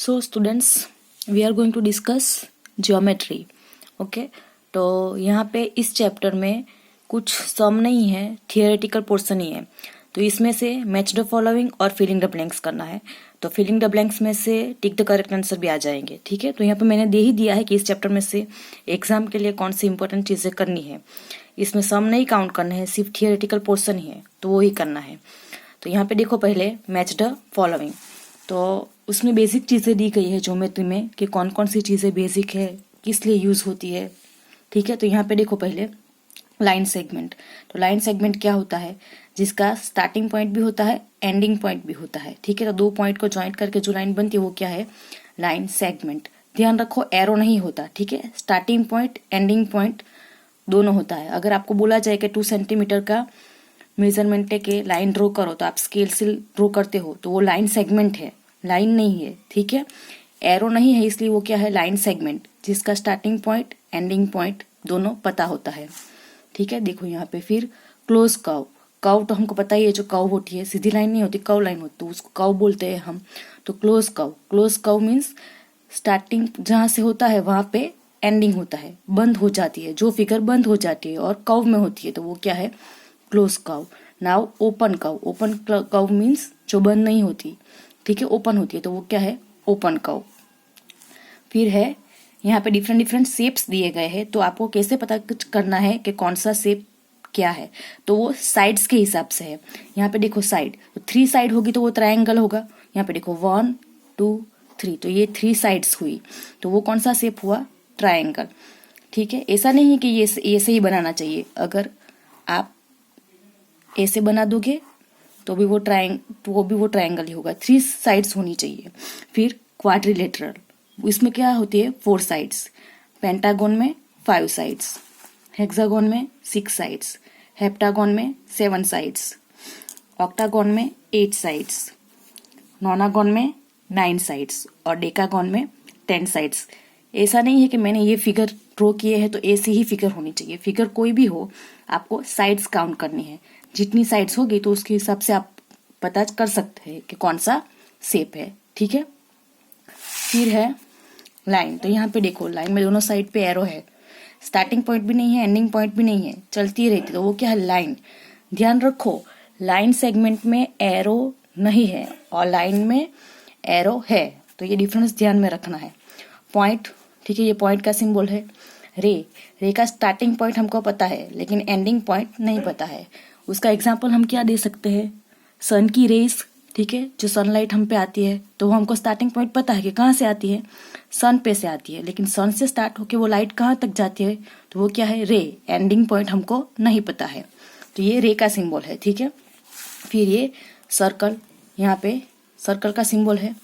So students, we are going to discuss geometry. Okay, तो यहाँ पे इस चैप्टर में कुछ सम नहीं है, थियोरेटिकल पोर्शन ही है. तो इसमें से मैच द फॉलोइंग और फिलिंग द ब्लैंक्स करना है. तो फिलिंग द ब्लैंक्स में से टिक द करेक्ट आंसर भी आ जाएंगे. ठीक है, तो यहाँ पे मैंने दे ही दिया है कि इस चैप्टर में से एग्जाम के लिए कौन सी इंपॉर्टेंट चीज़ें करनी है. इसमें सम नहीं काउंट करना है, सिर्फ थियोरेटिकल पोर्शन ही है, तो वो ही करना है. तो यहाँ पे देखो पहले मैच द फॉलोइंग. तो उसमें बेसिक चीज़ें दी गई है ज्योमेट्री में कि कौन कौन सी चीज़ें बेसिक है, किस लिए यूज़ होती है. ठीक है, तो यहाँ पे देखो पहले लाइन सेगमेंट. तो लाइन सेगमेंट क्या होता है? जिसका स्टार्टिंग पॉइंट भी होता है, एंडिंग पॉइंट भी होता है. ठीक है, तो दो पॉइंट को ज्वाइंट करके जो लाइन बनती है वो क्या है? Line segment. ध्यान रखो एरो नहीं होता. ठीक है, स्टार्टिंग पॉइंट एंडिंग पॉइंट दोनों होता है. अगर आपको बोला जाए कि 2 सेंटीमीटर का मेजरमेंट के लाइन ड्रॉ करो, तो आप स्केल से ड्रॉ करते हो, तो वो लाइन सेगमेंट है, लाइन नहीं है. ठीक है, एरो नहीं है, इसलिए वो क्या है? लाइन सेगमेंट, जिसका स्टार्टिंग पॉइंट एंडिंग पॉइंट दोनों पता होता है. ठीक है, देखो यहाँ पे फिर क्लोज कर्व. कर्व तो हमको पता ही है, जो कर्व होती है सीधी लाइन नहीं होती, कर्व लाइन होती है, उसको कर्व बोलते हैं हम. तो close curve, close curve means starting जहाँ से होता है वहां पे एंडिंग होता है, बंद हो जाती है, जो फिगर बंद हो जाती है और कर्व में होती है, तो वो क्या है? Close curve. Now open curve. Open curve means जो बंद नहीं होती, ठीक है, ओपन होती है, तो वो क्या है? Open curve. फिर है यहाँ पे डिफरेंट डिफरेंट शेप्स दिए गए हैं. तो आपको कैसे पता करना है कि कौन सा शेप क्या है? तो वो साइड्स के हिसाब से है. यहाँ पे देखो साइड, तो 3 साइड होगी तो वो ट्रायंगल होगा. यहाँ पे देखो 1 2 3, तो ये 3 साइड्स हुई, तो वो कौन सा शेप हुआ? ट्रायंगल. ठीक है, ऐसा नहीं है कि ये ऐसे ही बनाना चाहिए. अगर आप ऐसे बना दोगे तो भी वो ट्रायंगल ही होगा. 3 साइड्स होनी चाहिए. फिर क्वाड्रिलेटरल, इसमें क्या होती है? 4 साइड्स. पेंटागन में 5 साइड्स, हेक्सागन में 6 साइड्स, हेप्टागन में 7 साइड्स, ऑक्टागन में 8 साइड्स, नोनागन में 9 साइड्स और डेकागन में 10 साइड्स. ऐसा नहीं है कि मैंने ये फिगर ड्रॉ किए हैं तो ऐसी ही फिगर होनी चाहिए. फिगर कोई भी हो, आपको साइड्स काउंट करनी है. जितनी साइड्स होगी तो उसके हिसाब से आप पता कर सकते हैं कि कौन सा शेप है. ठीक है, फिर है लाइन. तो यहाँ पे देखो लाइन में दोनों साइड पे एरो है, स्टार्टिंग पॉइंट भी नहीं है, एंडिंग पॉइंट भी नहीं है, चलती रहती, तो वो क्या है? लाइन. ध्यान रखो लाइन सेगमेंट में एरो नहीं है और लाइन में एरो है, तो ये डिफरेंस ध्यान में रखना है. पॉइंट, ठीक है, ये पॉइंट का सिंबल है. रे का स्टार्टिंग पॉइंट हमको पता है लेकिन एंडिंग पॉइंट नहीं पता है. उसका एग्जाम्पल हम क्या दे सकते हैं? सन की रेस. ठीक है, जो सनलाइट हम पे आती है तो वो हमको स्टार्टिंग पॉइंट पता है कि कहाँ से आती है? सन पे से आती है, लेकिन सन से स्टार्ट होके वो लाइट कहाँ तक जाती है? तो वो क्या है? रे. एंडिंग पॉइंट हमको नहीं पता है, तो ये रे का सिंबल है. ठीक है, फिर ये सर्कल. यहाँ पे सर्कल का सिंबल है.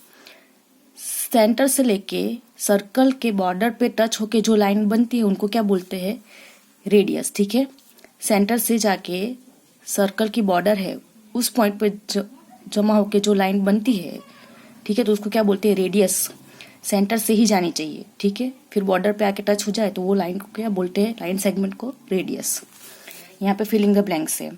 सेंटर से लेके सर्कल के बॉर्डर पे टच होके जो लाइन बनती है उनको क्या बोलते हैं? रेडियस. ठीक है, सेंटर से जाके सर्कल की बॉर्डर है, उस पॉइंट पे जमा होके जो लाइन बनती है, ठीक है, तो उसको क्या बोलते हैं? रेडियस. सेंटर से ही जानी चाहिए. ठीक है, फिर बॉर्डर पे आके टच हो जाए तो वो लाइन को क्या बोलते हैं? लाइन सेगमेंट को रेडियस. यहाँ पे फिलिंग द ब्लैंक्स है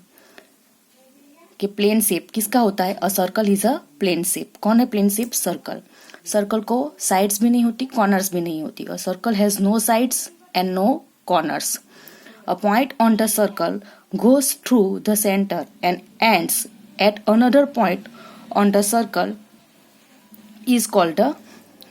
कि प्लेन शेप किसका होता है? A circle is a plane shape. कौन है प्लेन शेप? सर्कल. सर्कल को साइड्स भी नहीं होती, कॉर्नर्स भी नहीं होती. A circle has no sides and no corners. A point on the circle goes through the center and ends at another point on the circle is called the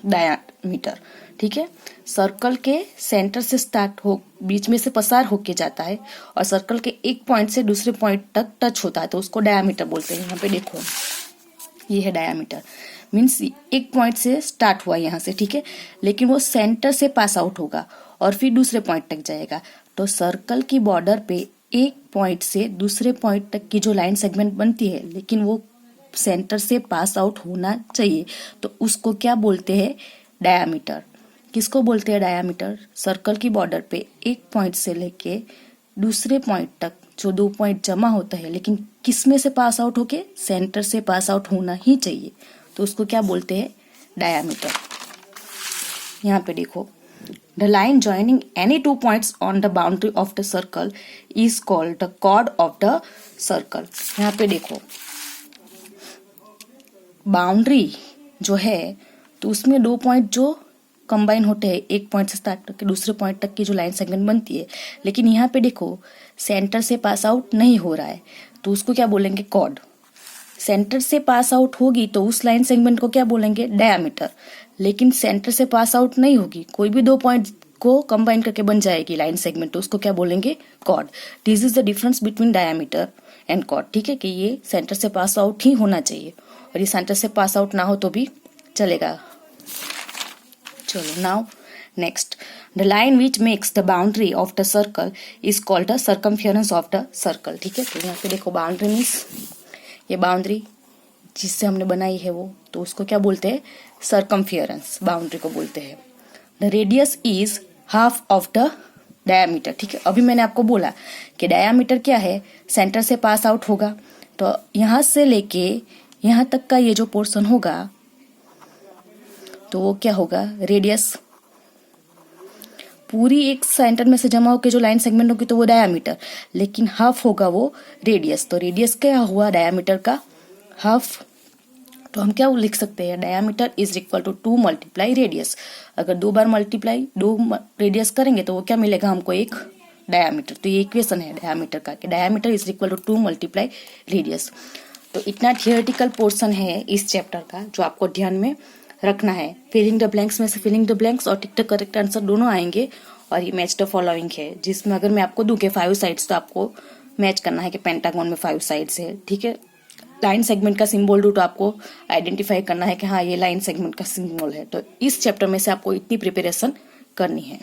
diameter. ठीक है, circle के centre से start हो, बीच में से पसार होके जाता है और सर्कल के एक पॉइंट से दूसरे पॉइंट तक टच होता है, तो उसको डायमीटर बोलते हैं. यहाँ पे देखो ये है डायमीटर. मीन्स एक पॉइंट से स्टार्ट हुआ यहाँ से, ठीक है, लेकिन वो सेंटर से पास आउट होगा और फिर दूसरे पॉइंट तक जाएगा. तो सर्कल की बॉर्डर पे एक पॉइंट से दूसरे पॉइंट तक की जो लाइन सेगमेंट बनती है, लेकिन वो सेंटर से पास आउट होना चाहिए, तो उसको क्या बोलते हैं? डायामीटर. किसको बोलते हैं डायामीटर? सर्कल की बॉर्डर पे एक पॉइंट से लेके दूसरे पॉइंट तक जो 2 पॉइंट जमा होता है, लेकिन किस में से पास आउट होके? सेंटर से पास आउट होना ही चाहिए, तो उसको क्या बोलते हैं? डायामीटर. यहाँ पे देखो, the line joining any 2 points on the boundary of the circle is called the chord of the circle. यहाँ पे देखो बाउंड्री जो है तो उसमें 2 पॉइंट जो कंबाइन होते हैं, एक पॉइंट से स्टार्ट करके दूसरे पॉइंट तक की जो लाइन सेगमेंट बनती है, लेकिन यहाँ पे देखो सेंटर से पास आउट नहीं हो रहा है, तो उसको क्या बोलेंगे? कॉर्ड। सेंटर से पास आउट होगी तो उस लाइन सेगमेंट को क्या बोलेंगे? डायामीटर। लेकिन सेंटर से पास आउट नहीं होगी, कोई भी 2 पॉइंट को कंबाइन करके बन जाएगी लाइन सेगमेंट, तो उसको क्या बोलेंगे? Chord. This is the difference between diameter and chord. ठीक है, कि ये सेंटर से पास आउट ही होना चाहिए, और ये सेंटर से पास आउट ना हो तो भी चलेगा। चलो, now next, the line which makes the boundary of the circle is called the circumference of the circle. ठीक है, तो यहाँ पे देखो बाउंड्री मीन्स ये बाउंड्री जिससे हमने बनाई है वो, तो उसको क्या बोलते हैं? सर्कमफेरेंस, बाउंड्री को बोलते हैं। The radius is half of the diameter. ठीक है, अभी मैंने आपको बोला कि डायामीटर क्या है? सेंटर से पास आउट होगा, तो यहां से लेके यहां तक का ये जो पोर्शन होगा तो वो क्या होगा? रेडियस। पूरी एक सेंटर में से जमा होकर जो लाइन सेगमेंट होगी तो वो डायामीटर, लेकिन हाफ होगा वो रेडियस। तो रेडियस क्या हुआ? डायामीटर का हाफ। तो हम क्या लिख सकते हैं? Diameter is equal to 2 multiply radius. अगर 2 बार मल्टीप्लाई 2 रेडियस करेंगे तो वो क्या मिलेगा हमको? एक डायामीटर। तो ये इक्वेशन है डायामीटर का, कि diameter is equal to 2 multiply radius. तो इतना थियोरेटिकल पोर्शन है इस चैप्टर का जो आपको ध्यान में रखना है। फिलिंग द ब्लैंक्स में से फिलिंग द ब्लैंक्स और टिक द करेक्ट आंसर दोनों आएंगे, और ये मैच द फॉलोइंग है, जिसमें अगर मैं आपको दूं कि 5 साइड्स, तो आपको मैच करना है कि पेंटागन में 5 साइड्स है। ठीक है, लाइन सेगमेंट का सिंबल दूं तो आपको आइडेंटिफाई करना है कि हाँ ये लाइन सेगमेंट का सिंबल है। तो इस चैप्टर में से आपको इतनी प्रिपरेशन करनी है।